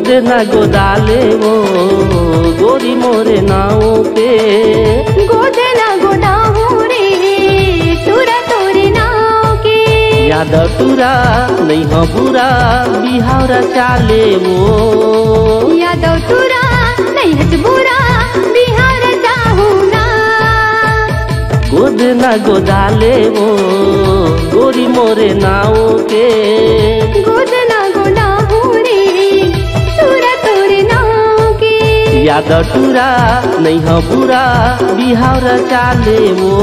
गोद न गोदाले वो गोरी मोरे नाव के। गोद न गोदाहू रे तुरा तोरे नाव के। याद तुरा नहीं हो बुरा बिहार चाले वो। याद तुरा नहीं हच बुरा बिहार चाहू ना। गोद न गोदाले वो गोरी मोरे नाव के। गोद न गोदाहू रे तुरा तोरे नाव के। याद तुरा नहीं हो बुरा बिहार चाले वो।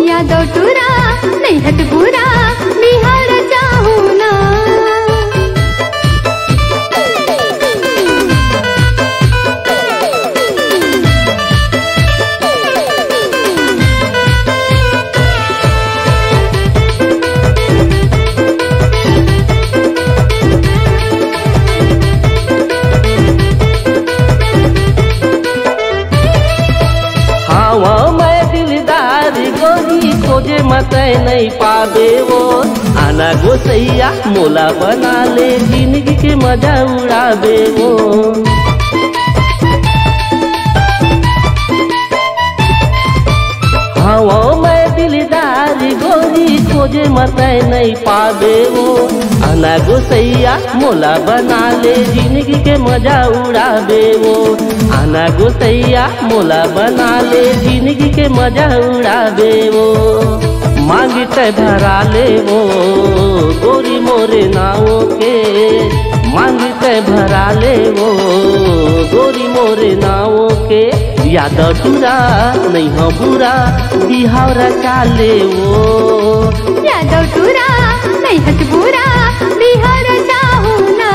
याद तुरा नहीं हट बुरा बिहार चाहू ना। खोजे मत नहीं पावे वो आना गोसैया मोला बना ले जिंदगी के मजा उड़ावे वो। हाँ मैं दिलदार गोरी खोजे मत नहीं पावे वो आना गोसैया मोला बना ले जिंदगी के मजा उड़ावे वो। आना गोसैया मोला बना ले जिंदगी के मजा उड़ावे वो। मांगते भरा ले वो गोरी मोरे नाव के। मांगते भरा ले वो गोरी मोरे नाव के। याद तुरा नहीं हो बुरा बिहार चाले वो। याद तुरा नहीं हच बुरा बिहार चाहू ना।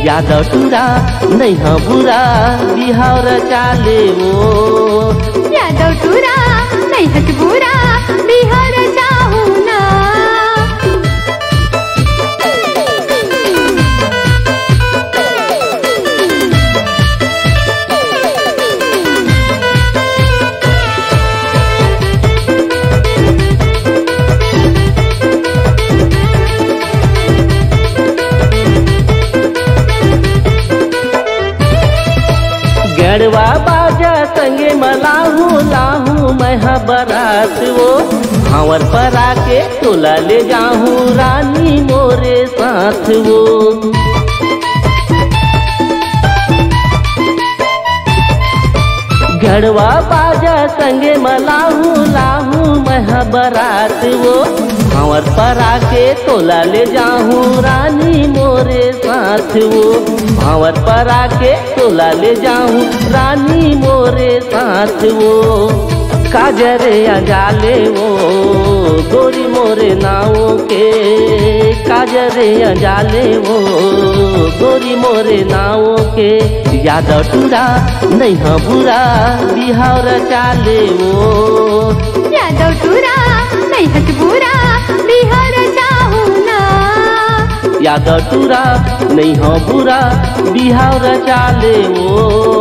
याद तुरा नहीं हो बुरा बिहार चाले वो। याद तुरा नहीं हच बुरा बिहार चाहू ना। गड़वा बाजा संगे मलाहू लाहू मैं बरात वो। हावर पर आके तोला ले जाहू रानी मोरे साथ वो। गड़वा बाजा संगे मलाहू लाहू मैं बरात वो। हावर पर आके तोला ले जाहू रानी मोरे साथ वो। हावर पर आके तोला ले जाहूँ रानी मोरे साथ वो। काजरे अजाले वो गोरी मोरे नाव के। काजरे अजाले वो गोरी मोरे नाव के। याद तुरा नहीं हो बुरा बिहार चाले वो। याद तुरा नहीं हच बुरा बिहार चाहू ना। याद तुरा नहीं हो बुरा बिहार चाले वो।